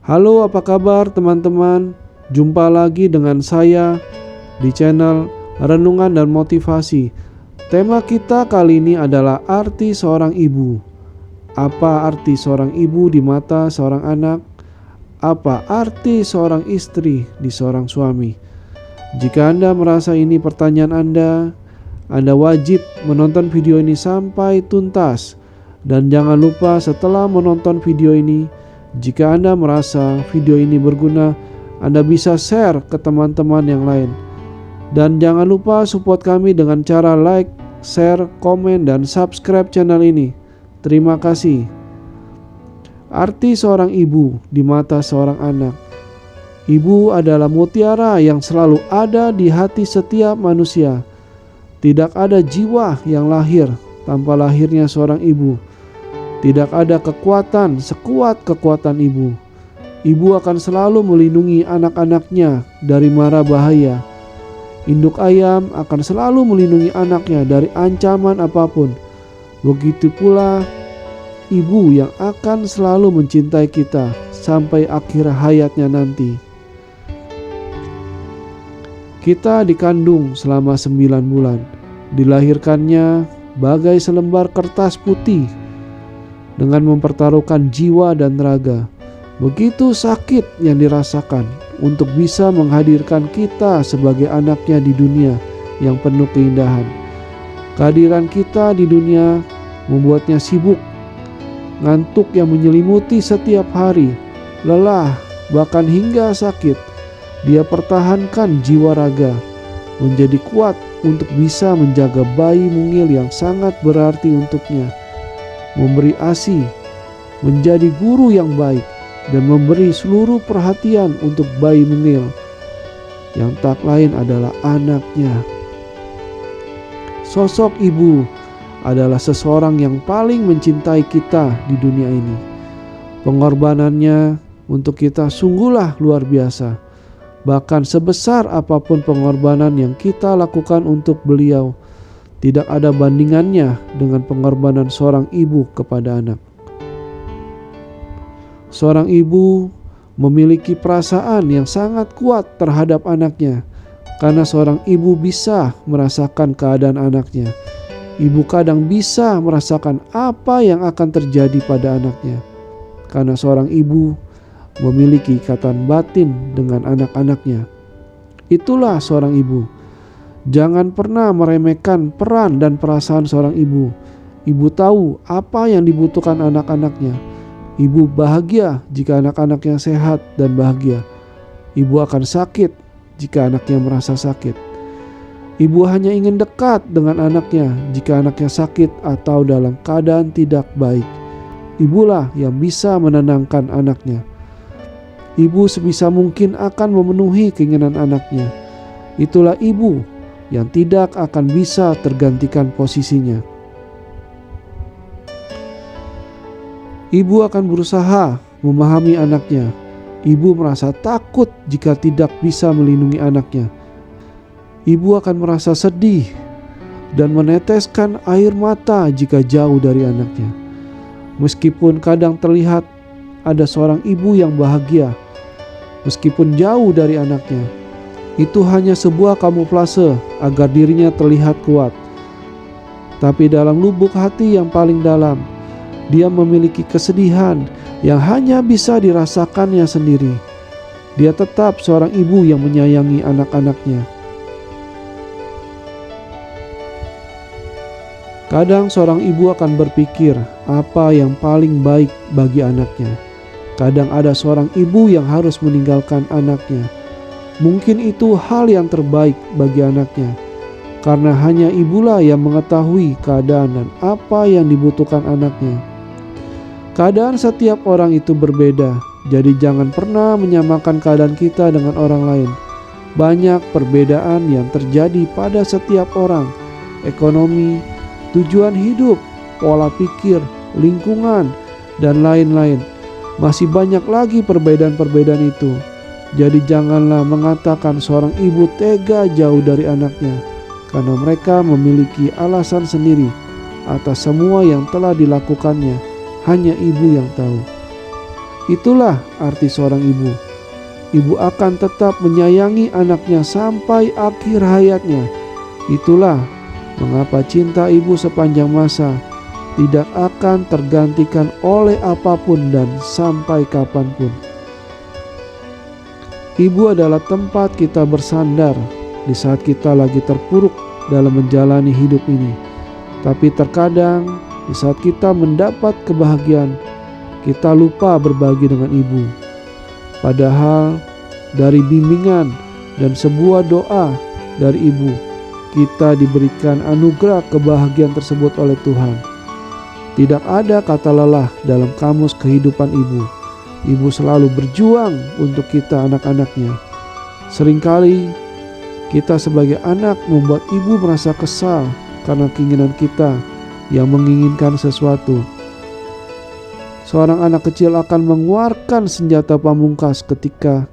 Halo, apa kabar teman-teman? Jumpa lagi dengan saya di channel Renungan dan Motivasi. Tema kita kali ini adalah arti seorang ibu. Apa arti seorang ibu di mata seorang anak? Apa arti seorang istri di seorang suami? Jika Anda merasa ini pertanyaan Anda wajib menonton video ini sampai tuntas. Dan jangan lupa setelah menonton video ini, jika Anda merasa video ini berguna, Anda bisa share ke teman-teman yang lain. Dan jangan lupa support kami dengan cara like, share, komen, dan subscribe channel ini. Terima kasih. Arti seorang ibu di mata seorang anak. Ibu adalah mutiara yang selalu ada di hati setiap manusia. Tidak ada jiwa yang lahir tanpa lahirnya seorang ibu. Tidak ada kekuatan sekuat kekuatan ibu. Ibu akan selalu melindungi anak-anaknya dari mara bahaya. Induk ayam akan selalu melindungi anaknya dari ancaman apapun. Begitu pula ibu yang akan selalu mencintai kita sampai akhir hayatnya nanti. Kita dikandung selama 9 bulan. Dilahirkannya bagai selembar kertas putih dengan mempertaruhkan jiwa dan raga. Begitu sakit yang dirasakan untuk bisa menghadirkan kita sebagai anaknya di dunia yang penuh keindahan. Kehadiran kita di dunia membuatnya sibuk, ngantuk yang menyelimuti setiap hari, lelah, bahkan hingga sakit. Dia pertahankan jiwa raga, menjadi kuat untuk bisa menjaga bayi mungil yang sangat berarti untuknya. Memberi ASI, menjadi guru yang baik, dan memberi seluruh perhatian untuk bayi mungil yang tak lain adalah anaknya. Sosok ibu adalah seseorang yang paling mencintai kita di dunia ini. Pengorbanannya untuk kita sungguhlah luar biasa. Bahkan sebesar apapun pengorbanan yang kita lakukan untuk beliau, tidak ada bandingannya dengan pengorbanan seorang ibu kepada anak. Seorang ibu memiliki perasaan yang sangat kuat terhadap anaknya, karena seorang ibu bisa merasakan keadaan anaknya. Ibu kadang bisa merasakan apa yang akan terjadi pada anaknya, karena seorang ibu memiliki ikatan batin dengan anak-anaknya. Itulah seorang ibu. Jangan pernah meremehkan peran dan perasaan seorang ibu. Ibu tahu apa yang dibutuhkan anak-anaknya. Ibu bahagia jika anak-anaknya sehat dan bahagia. Ibu akan sakit jika anaknya merasa sakit. Ibu hanya ingin dekat dengan anaknya jika anaknya sakit atau dalam keadaan tidak baik. Ibulah yang bisa menenangkan anaknya. Ibu sebisa mungkin akan memenuhi keinginan anaknya. Itulah ibu yang tidak akan bisa tergantikan posisinya. Ibu akan berusaha memahami anaknya. Ibu merasa takut jika tidak bisa melindungi anaknya. Ibu akan merasa sedih dan meneteskan air mata jika jauh dari anaknya. Meskipun kadang terlihat ada seorang ibu yang bahagia, meskipun jauh dari anaknya, itu hanya sebuah kamuflase agar dirinya terlihat kuat. Tapi dalam lubuk hati yang paling dalam, dia memiliki kesedihan yang hanya bisa dirasakannya sendiri. Dia tetap seorang ibu yang menyayangi anak-anaknya. Kadang seorang ibu akan berpikir apa yang paling baik bagi anaknya. Kadang ada seorang ibu yang harus meninggalkan anaknya. Mungkin itu hal yang terbaik bagi anaknya, karena hanya ibulah yang mengetahui keadaan dan apa yang dibutuhkan anaknya. Keadaan setiap orang itu berbeda, jadi jangan pernah menyamakan keadaan kita dengan orang lain. Banyak perbedaan yang terjadi pada setiap orang: ekonomi, tujuan hidup, pola pikir, lingkungan, dan lain-lain. Masih banyak lagi perbedaan-perbedaan itu. Jadi janganlah mengatakan seorang ibu tega jauh dari anaknya, karena mereka memiliki alasan sendiri atas semua yang telah dilakukannya. Hanya ibu yang tahu. Itulah arti seorang ibu. Ibu akan tetap menyayangi anaknya sampai akhir hayatnya. Itulah mengapa cinta ibu sepanjang masa tidak akan tergantikan oleh apapun dan sampai kapanpun. Ibu adalah tempat kita bersandar di saat kita lagi terpuruk dalam menjalani hidup ini. Tapi terkadang di saat kita mendapat kebahagiaan, kita lupa berbagi dengan ibu. Padahal dari bimbingan dan sebuah doa dari ibu, kita diberikan anugerah kebahagiaan tersebut oleh Tuhan. Tidak ada kata lelah dalam kamus kehidupan ibu. Ibu selalu berjuang untuk kita anak-anaknya. Seringkali kita sebagai anak membuat ibu merasa kesal karena keinginan kita yang menginginkan sesuatu. Seorang anak kecil akan mengeluarkan senjata pamungkas ketika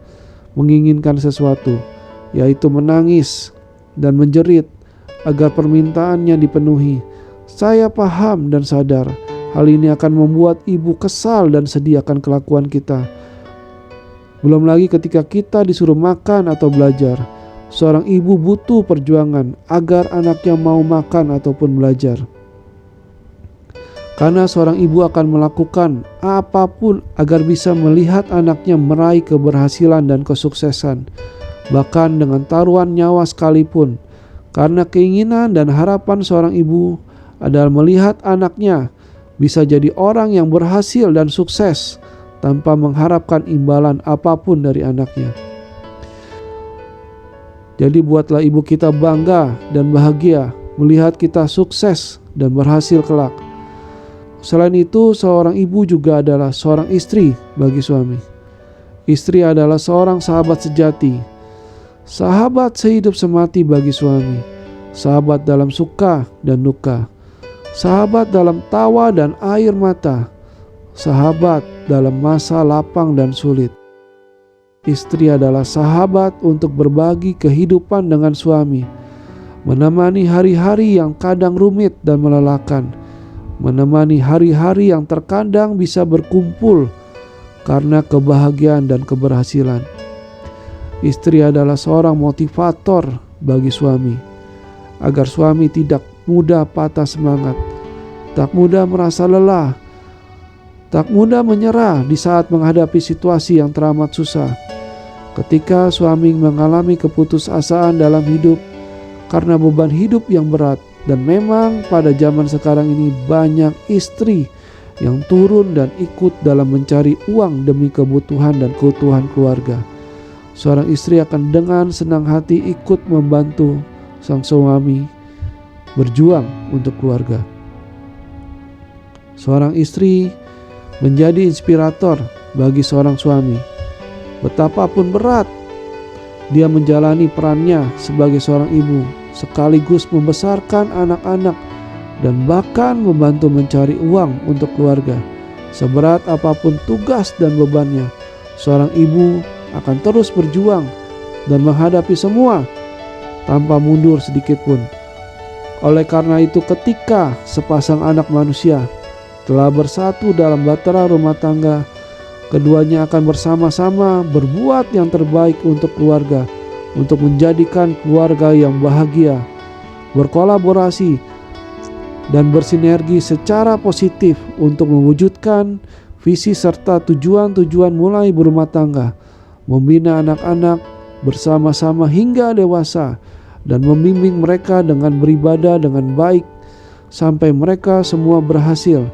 menginginkan sesuatu, yaitu menangis dan menjerit agar permintaannya dipenuhi. Saya paham dan sadar hal ini akan membuat ibu kesal dan sedih akan kelakuan kita. Belum lagi ketika kita disuruh makan atau belajar. Seorang ibu butuh perjuangan agar anaknya mau makan ataupun belajar. Karena seorang ibu akan melakukan apapun agar bisa melihat anaknya meraih keberhasilan dan kesuksesan, bahkan dengan taruhan nyawa sekalipun. Karena keinginan dan harapan seorang ibu adalah melihat anaknya bisa jadi orang yang berhasil dan sukses tanpa mengharapkan imbalan apapun dari anaknya. Jadi buatlah ibu kita bangga dan bahagia melihat kita sukses dan berhasil kelak. Selain itu, seorang ibu juga adalah seorang istri bagi suami. Istri adalah seorang sahabat sejati, sahabat sehidup semati bagi suami, sahabat dalam suka dan duka, sahabat dalam tawa dan air mata, sahabat dalam masa lapang dan sulit. Istri adalah sahabat untuk berbagi kehidupan dengan suami, menemani hari-hari yang kadang rumit dan melelahkan, menemani hari-hari yang terkadang bisa berkumpul karena kebahagiaan dan keberhasilan. Istri adalah seorang motivator bagi suami, agar suami tidak mudah patah semangat, tak mudah merasa lelah, tak mudah menyerah di saat menghadapi situasi yang teramat susah. Ketika suami mengalami keputusasaan dalam hidup karena beban hidup yang berat. Dan memang pada zaman sekarang ini banyak istri yang turun dan ikut dalam mencari uang demi kebutuhan dan keutuhan keluarga. Seorang istri akan dengan senang hati ikut membantu sang suami berjuang untuk keluarga. Seorang istri menjadi inspirator bagi seorang suami. Betapapun berat dia menjalani perannya sebagai seorang ibu, sekaligus membesarkan anak-anak dan bahkan membantu mencari uang untuk keluarga. Seberat apapun tugas dan bebannya, seorang ibu akan terus berjuang dan menghadapi semua tanpa mundur sedikit pun. Oleh karena itu, ketika sepasang anak manusia telah bersatu dalam bahtera rumah tangga, keduanya akan bersama-sama berbuat yang terbaik untuk keluarga, untuk menjadikan keluarga yang bahagia, berkolaborasi dan bersinergi secara positif untuk mewujudkan visi serta tujuan-tujuan mulai berumah tangga, membina anak-anak bersama-sama hingga dewasa, dan membimbing mereka dengan beribadah dengan baik sampai mereka semua berhasil,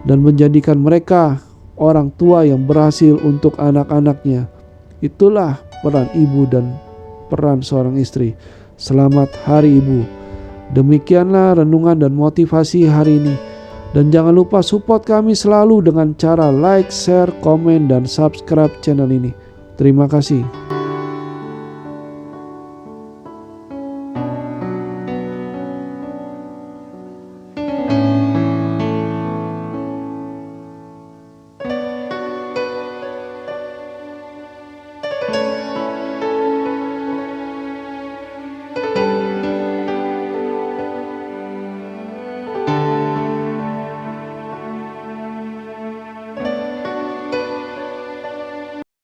dan menjadikan mereka orang tua yang berhasil untuk anak-anaknya. Itulah peran ibu dan peran seorang istri. Selamat Hari Ibu. Demikianlah renungan dan motivasi hari ini. Dan jangan lupa support kami selalu dengan cara like, share, komen, dan subscribe channel ini. Terima kasih.